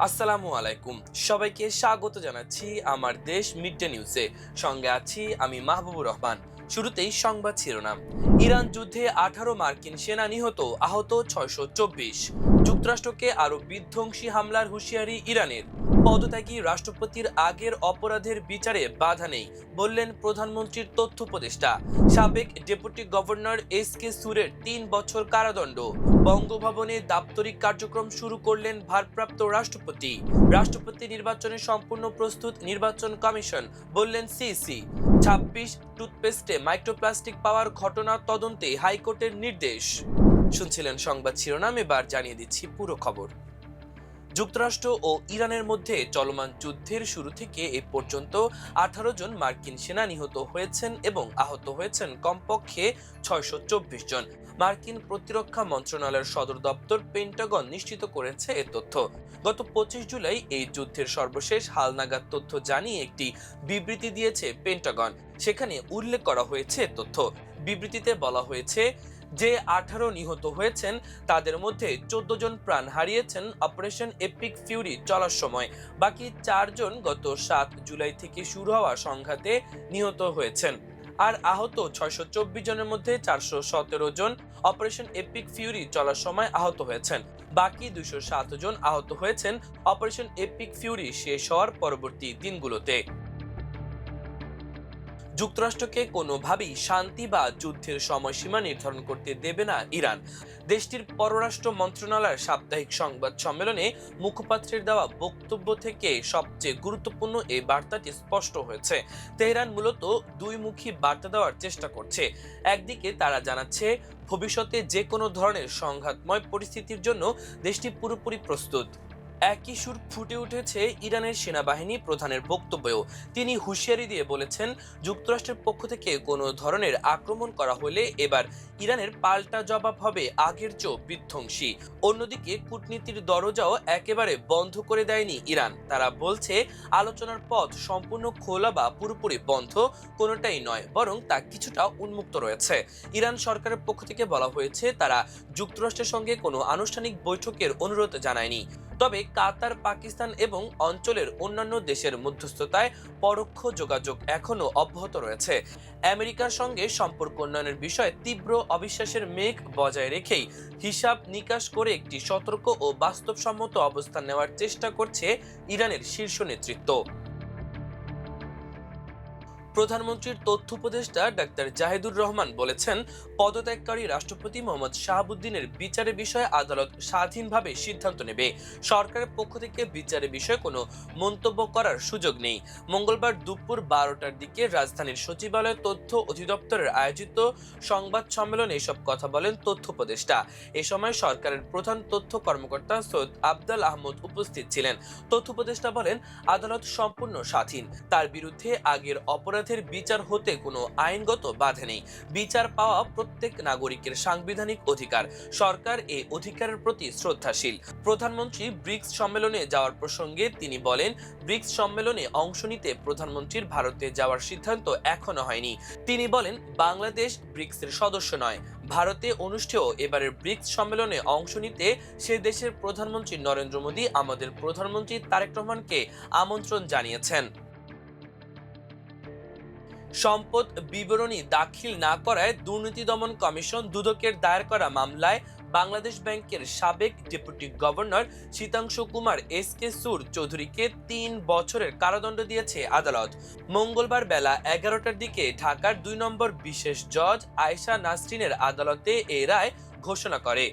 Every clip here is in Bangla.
আসসালামু আলাইকুম। সবাইকে স্বাগত জানাচ্ছি আমার দেশ মিড ডে নিউজে। সঙ্গে আছি আমি মাহবুবুর রহমান। শুরুতেই সংবাদ শিরোনাম। ইরান যুদ্ধে 18 মার্কিন সেনা নিহত, আহত 624। যুক্তরাষ্ট্রকে আরো বিধ্বংসী হামলার হুঁশিয়ারি ইরানের। পদত্যাগী রাষ্ট্রপতির আগের অপরাধের বিচারে বাধা নেই, বললেন প্রধানমন্ত্রীর তথ্য উপদেষ্টা। সাবেক ডেপুটি গভর্নর এস.কে সুরের 3 বছর কারাদণ্ড। বঙ্গভবনে দাপ্তরিক কার্যক্রম শুরু করলেন ভারপ্রাপ্ত রাষ্ট্রপতি। রাষ্ট্রপতি নির্বাচনে সম্পূর্ণ প্রস্তুত নির্বাচন কমিশন, বললেন সিইসি। 26 টুথপেস্টে মাইক্রোপ্লাস্টিক পাওয়ার ঘটনা তদন্তে হাইকোর্টের নির্দেশ। শুনছিলেন সংবাদ শিরোনাম, এবার জানিয়ে দিচ্ছি পুরো খবর। যুক্তরাষ্ট্র ও ইরানের মধ্যে চলমান যুদ্ধের শুরু থেকে এ পর্যন্ত 18 জন মার্কিন সেনা নিহত হয়েছেন এবং আহত হয়েছেন কমপক্ষে 624 জন। মার্কিন প্রতিরক্ষা মন্ত্রণালয়ের সদর দপ্তর পেন্টাগন নিশ্চিত করেছে এ তথ্য। গত 25 জুলাই এই যুদ্ধের সর্বশেষ হালনাগাদ তথ্য জানিয়ে একটি বিবৃতি দিয়েছে পেন্টাগন। সেখানে উল্লেখ করা হয়েছে এ তথ্য। বিবৃতিতে বলা হয়েছে যে 18 নিহত হয়েছেন তাদের মধ্যে 14 জন প্রাণ হারিয়েছেন অপারেশন এপিক ফিউরি চলার সময়। বাকি 4 জন গত 7 জুলাই থেকে শুরু হওয়া সংঘাতে নিহত হয়েছেন। আর আহত 624 জনের মধ্যে 417 জন অপারেশন এপিক ফিউরি চলার সময় আহত হয়েছেন। বাকি 207 জন আহত হয়েছেন অপারেশন এপিক ফিউরি শেষ হওয়ার পরবর্তী দিনগুলোতে। যুক্তরাষ্ট্রকে কোনোভাবেই শান্তি বা যুদ্ধের সময়সীমা নির্ধারণ করতে দেবে না ইরান। দেশটির পররাষ্ট্র মন্ত্রণালয়ের সাপ্তাহিক সংবাদ সম্মেলনে মুখপাত্রের দেওয়া বক্তব্য থেকে সবচেয়ে গুরুত্বপূর্ণ এই বার্তাটি স্পষ্ট হয়েছে। তেহরান মূলত দুইমুখী বার্তা দেওয়ার চেষ্টা করছে। একদিকে তারা জানাচ্ছে ভবিষ্যতে যে কোনো ধরনের সংঘাতময় পরিস্থিতির জন্য দেশটি পুরোপুরি প্রস্তুত। একই সুর ফুটে উঠেছে ইরানের সেনাবাহিনী প্রধানের বক্তব্যেও। তিনি হুঁশিয়ারি দিয়ে বলেছেন, যুক্তরাষ্ট্রের পক্ষ থেকে কোনো ধরনের আক্রমণ করা হলে এবার ইরানের পাল্টা জবাব হবে আগের চেয়েও বিধ্বংসী। অন্যদিকে কূটনীতির দরজাও একেবারে বন্ধ করে দেয়নি ইরান। তারা বলছে আলোচনার পথ সম্পূর্ণ খোলা বা পুরোপুরি বন্ধ কোনোটাই নয়, বরং তা কিছুটা উন্মুক্ত রয়েছে। ইরান সরকারের পক্ষ থেকে বলা হয়েছে তারা যুক্তরাষ্ট্রের সঙ্গে কোনো আনুষ্ঠানিক বৈঠকের অনুরোধ জানায়নি। তবে কাতার, পাকিস্তান এবং অঞ্চলের অন্যান্য দেশের মধ্যস্থতায় পরোক্ষ যোগাযোগ এখনো অব্যাহত রয়েছে। আমেরিকার সঙ্গে সম্পর্ক উন্নয়নের বিষয়ে তীব্র অবিশ্বাসের মেঘ বজায় রেখেই হিসাব নিকাশ করে একটি সতর্ক ও বাস্তবসম্মত অবস্থান নেওয়ার চেষ্টা করছে ইরানের শীর্ষ নেতৃত্ব। প্রধানমন্ত্রীর তথ্য উপদেষ্টা ডাক্তার জাহিদুর রহমান বলেছেন, পদত্যাগকারী রাষ্ট্রপতি মোহাম্মদ শাহাবুদ্দিনের বিচারের বিষয়ে আদালত স্বাধীনভাবে সিদ্ধান্ত নেবে। সরকারের পক্ষ থেকে বিচারের বিষয়ে কোনো মন্তব্য করার সুযোগ নেই। মঙ্গলবার দুপুর 12টার দিকে রাজধানীর সচিবালয় তথ্য অধিদপ্তরের আয়োজিত সংবাদ সম্মেলনে এসব কথা বলেন তথ্য উপদেষ্টা। এ সময় সরকারের প্রধান তথ্য কর্মকর্তা সৈয়দ আফদাল আহমদ উপস্থিত ছিলেন। তথ্য উপদেষ্টা বলেন, আদালত সম্পূর্ণ স্বাধীন। তার বিরুদ্ধে আগের অপরাধের বিচার হতে কোনো আইনগত বাধা নেই। বিচার পাওয়া প্রত্যেক নাগরিকের সাংবিধানিক অধিকার। সরকার এই অধিকারের প্রতি শ্রদ্ধাশীল। প্রধানমন্ত্রী ব্রিক্স সম্মেলনে যাওয়ার প্রসঙ্গে তিনি বলেন, ব্রিক্স সম্মেলনে অংশ নিতে প্রধানমন্ত্রীর ভারতে যাওয়ার সিদ্ধান্ত এখনো হয়নি। তিনি বলেন, বাংলাদেশ ব্রিক্সের সদস্য নয়। ভারতে অনুষ্ঠেয় এবারের ব্রিক্স সম্মেলনে অংশ নিতে সে দেশের প্রধানমন্ত্রী নরেন্দ্র মোদী আমাদের প্রধানমন্ত্রী তারেক রহমানকে আমন্ত্রণ জানিয়েছেন। সম্পদ বিবরণী দাখিল না করায় দুর্নীতি দমন কমিশন দুদকের দায়ের করা মামলায় বাংলাদেশ ব্যাংকের সাবেক deputy governor Sitanshu Kumar S K সুর চৌধুরীকে 3 বছরের কারাদণ্ড দিয়েছে আদালত। মঙ্গলবার বেলা 11টার দিকে ঢাকার 2 নম্বর বিশেষ জজ আয়েশা নাসরিনের আদালতে এ রায় ঘোষণা করে।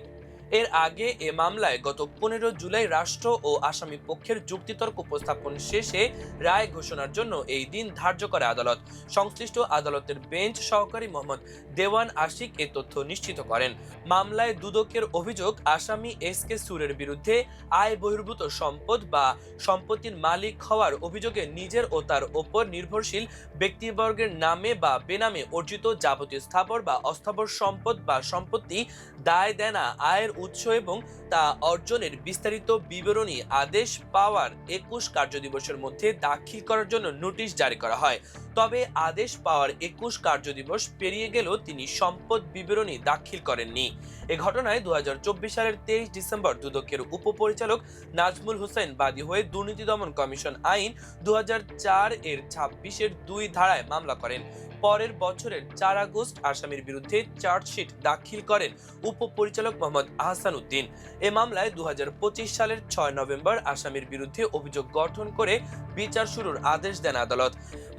এর আগে এ মামলায় গত 15 জুলাই রাষ্ট্র ও আসামি পক্ষের যুক্তিতর্ক উপস্থাপন শেষে রায় ঘোষণার জন্য এই দিন ধার্য করে আদালত। সংশ্লিষ্ট আদালতের বেঞ্চ সহকারী মোহাম্মদ দেওয়ান আশিক এ তথ্য নিশ্চিত করেন। মামলায় দুদকের অভিযোগ, আসামি এস.কে সুরের বিরুদ্ধে আয় বহির্ভূত সম্পদ বা সম্পত্তির মালিক হওয়ার অভিযোগে নিজের ও তার ওপর নির্ভরশীল ব্যক্তিবর্গের নামে বা বেনামে অর্জিত যাবতীয় স্থাবর বা অস্থাবর সম্পদ বা সম্পত্তি, দায় দেনা, আয়ের উৎস এবং তা অর্জনের বিস্তারিত বিবরণী আদেশ পাওয়ার 21 কার্যদিবসের মধ্যে দাখিল করার জন্য নোটিশ জারি করা হয়। তবে আদেশ পাওয়ার 21 কার্যদিবস পেরিয়ে গেলেও তিনি সম্পদ বিবরণী দাখিল করেননি। এ ঘটনায় 2024 সালের 23 ডিসেম্বর দুদকের উপপরিচালক নাজমুল হোসেন বাদী হয়ে দুর্নীতি দমন কমিশন আইন 2004 এর 26 2 ধারায় মামলা করেন। পরের বছরের 4 আগস্ট আসামির বিরুদ্ধে চার্জশিট দাখিল করেন উপপরিচালক মোহাম্মদ আহসান উদ্দিন। এ মামলায় 2025 সালের 6 নভেম্বর আসামির বিরুদ্ধে অভিযোগ গঠন করে বিচার শুরুর আদেশ দেন আদালত।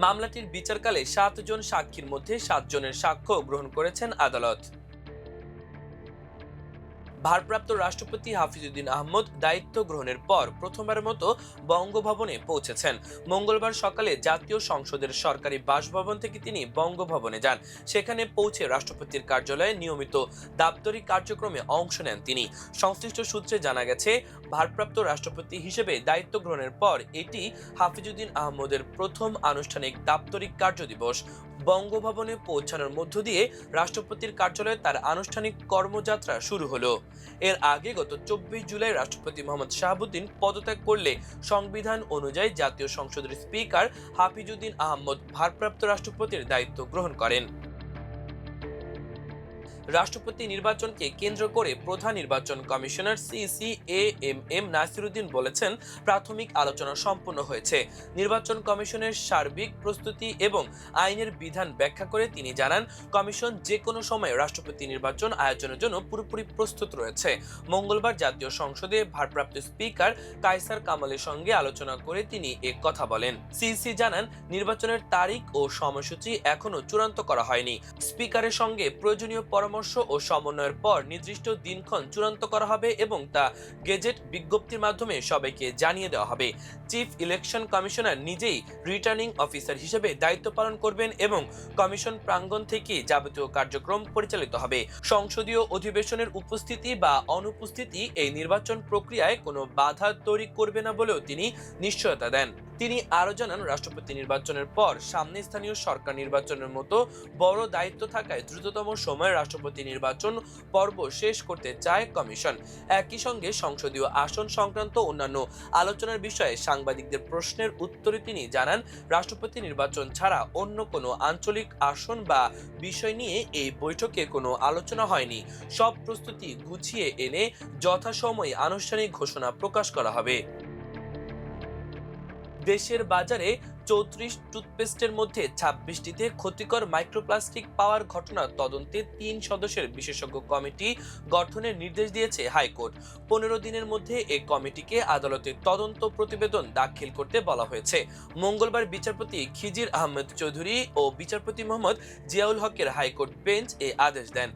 মামলাটির বিচারকালে 7 জন সাক্ষীর মধ্যে 7 জনের সাক্ষ্য গ্রহণ করেছেন আদালত। ভারপ্রাপ্ত রাষ্ট্রপতি হাফিজউদ্দিন আহমদ দায়িত্ব গ্রহণের পর প্রথমবারের মতো বঙ্গভবনে পৌঁছেছেন। মঙ্গলবার সকালে জাতীয় সংসদের সরকারি বাসভবন থেকে তিনি বঙ্গভবনে যান। সেখানে পৌঁছে রাষ্ট্রপতির কার্যালয়ে নিয়মিত দাপ্তরিক কার্যক্রমে অংশ নেন তিনি। সংশ্লিষ্ট সূত্রে জানা গেছে, ভারপ্রাপ্ত রাষ্ট্রপতি হিসেবে দায়িত্ব গ্রহণের পর এটি হাফিজউদ্দিন আহমদের প্রথম আনুষ্ঠানিক দাপ্তরিক কার্যদিবস। বঙ্গভবনে পৌঁছানোর মধ্য দিয়ে রাষ্ট্রপতির কার্যালয়ে তার আনুষ্ঠানিক কর্মযাত্রা শুরু হলো। এর আগে গত 24 জুলাই রাষ্ট্রপতি মোহাম্মদ শাহাবুদ্দিন পদত্যাগ করলে সংবিধান অনুযায়ী জাতীয় সংসদের স্পিকার হাফিজউদ্দিন আহমদ ভারপ্রাপ্ত রাষ্ট্রপতির দায়িত্ব গ্রহণ করেন। রাষ্ট্রপতি নির্বাচনকে কেন্দ্র করে প্রধান নির্বাচন কমিশনার CCAMM নাসিরউদ্দিন বলেছেন, প্রাথমিক আলোচনা সম্পন্ন হয়েছে। নির্বাচন কমিশনের সার্বিক প্রস্তুতি এবং আইনের বিধান ব্যাখ্যা করে তিনি জানান, কমিশন যে কোনো সময় রাষ্ট্রপতি নির্বাচন আয়োজনের জন্য পুরোপুরি প্রস্তুত রয়েছে। মঙ্গলবার জাতীয় সংসদে ভারপ্রাপ্ত স্পিকার কায়সার কামালের সঙ্গে আলোচনা করে তিনি এ কথা বলেন। সিসি জানান, নির্বাচনের তারিখ ও সময়সূচি এখনো চূড়ান্ত করা হয়নি। স্পিকারের সঙ্গে প্রয়োজনীয় পরামর্শ ও সমন্বয়ের পর নির্দিষ্ট দিনক্ষণ চূড়ান্ত করা হবে এবং তা গেজেট বিজ্ঞপ্তির মাধ্যমে সবাইকে জানিয়ে দেওয়া হবে। চিফ ইলেকশন কমিশনার নিজেই রিটার্নিং অফিসার হিসেবে দায়িত্ব পালন করবেন এবং কমিশন প্রাঙ্গণ থেকে যাবতীয় কার্যক্রম পরিচালিত হবে। সংসদীয় অধিবেশনের উপস্থিতি বা অনুপস্থিতি এই নির্বাচন প্রক্রিয়ায় কোনো বাধা তৈরি করবে না বলেও তিনি নিশ্চয়তা দেন। তিনি আরো জানান, রাষ্ট্রপতি নির্বাচনের পর সামনে স্থানীয় সরকার নির্বাচনের মতো বড় দায়িত্ব থাকায় দ্রুততম সময়ে রাষ্ট্রপতি নির্বাচন পর্ব শেষ করতে চায় কমিশন। একই সঙ্গে সংসদীয় আসন সংক্রান্ত অন্যান্য আলোচনার বিষয়ে সাংবাদিকদের প্রশ্নের উত্তরে তিনি জানান, রাষ্ট্রপতি নির্বাচন ছাড়া অন্য কোনো আঞ্চলিক আসন বা বিষয় নিয়ে এই বৈঠকে কোনো আলোচনা হয়নি। সব প্রস্তুতি গুছিয়ে এনে যথাসময়ে আনুষ্ঠানিক ঘোষণা প্রকাশ করা হবে। দেশের বাজারে 34 টুথপেস্টের মধ্যে 26টিতে ক্ষতিকর মাইক্রোপ্লাস্টিক পাওয়ার ঘটনা তদন্তে 3 সদস্যের বিশেষজ্ঞ কমিটি গঠনের নির্দেশ দিয়েছে হাইকোর্ট। 15 দিনের মধ্যে এই কমিটিকে আদালতে তদন্ত প্রতিবেদন দাখিল করতে বলা হয়েছে। মঙ্গলবার বিচারপতি খিজির আহমেদ চৌধুরী ও বিচারপতি মোহাম্মদ জিয়াউল হকের হাইকোর্ট বেঞ্চ এই আদেশ দেন।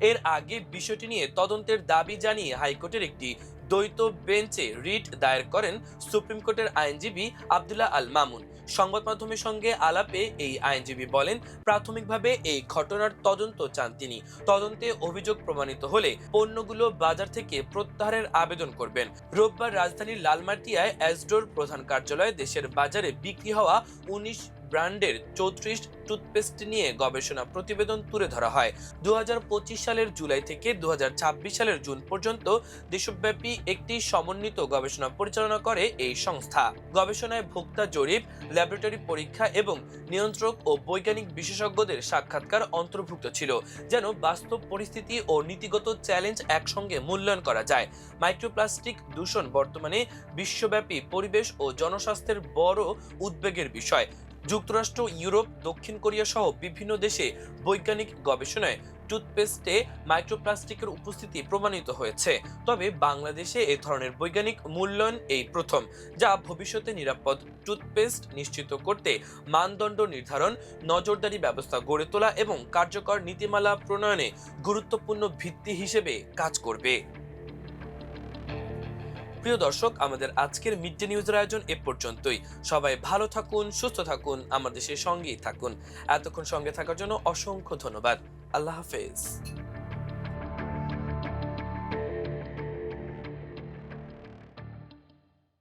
এর আগে বিষয়টি নিয়ে তদন্তের দাবি জানিয়ে হাইকোর্টের একটি দ্বৈত বেঞ্চে রিট দায়ের করেন সুপ্রিম কোর্টের আইনজীবী আব্দুল্লাহ আল মামুন। সংবাদ মাধ্যমের সঙ্গে আলাপে এই আইনজীবী বলেন, প্রাথমিকভাবে এই ঘটনার তদন্ত চান তিনি। তদন্তে অভিযোগ প্রমাণিত হলে পণ্যগুলো বাজার থেকে প্রত্যাহারের আবেদন করবেন। রোববার রাজধানীর লালমাটিয়ায় অ্যাসডোর প্রধান কার্যালয়ে দেশের বাজারে বিক্রি হওয়া 19 ব্র্যান্ডের 34 টুথপেস্ট নিয়ে গবেষণা প্রতিবেদন তুলে ধরা হয়। 2025 সালের জুলাই থেকে 2026 সালের জুন পর্যন্ত দেশব্যাপী একটি সমন্বিত গবেষণা পরিচালনা করে এই সংস্থা। গবেষণায় ভোক্তা জরিপ, ল্যাবরেটরি পরীক্ষা এবং নিয়ন্ত্রক ও বৈজ্ঞানিক বিশেষজ্ঞদের সাক্ষাৎকার অন্তর্ভুক্ত ছিল, যেন বাস্তব পরিস্থিতি ও নীতিগত চ্যালেঞ্জ একসঙ্গে মূল্যায়ন করা যায়। মাইক্রোপ্লাস্টিক দূষণ বর্তমানে বিশ্বব্যাপী পরিবেশ ও জনস্বাস্থ্যের বড় উদ্বেগের বিষয়। যুক্তরাষ্ট্র, ইউরোপ, দক্ষিণ কোরিয়া সহ বিভিন্ন দেশে বৈজ্ঞানিক গবেষণায় টুথপেস্টে মাইক্রোপ্লাস্টিকের উপস্থিতি প্রমাণিত হয়েছে। তবে বাংলাদেশে এই ধরনের বৈজ্ঞানিক মূল্যায়ন এই প্রথম, যা ভবিষ্যতে নিরাপদ টুথপেস্ট নিশ্চিত করতে মানদণ্ড নির্ধারণ, নজরদারি ব্যবস্থা গড়ে তোলা এবং কার্যকর নীতিমালা প্রণয়নে গুরুত্বপূর্ণ ভিত্তি হিসেবে কাজ করবে। প্রিয় দর্শক, আমাদের আজকের মিড ডে নিউজের আয়োজন এ পর্যন্তই। সবাই ভালো থাকুন, সুস্থ থাকুন, আমাদের সঙ্গেই থাকুন। এতক্ষণ সঙ্গে থাকার জন্য অসংখ্য ধন্যবাদ। আল্লাহ হাফেজ।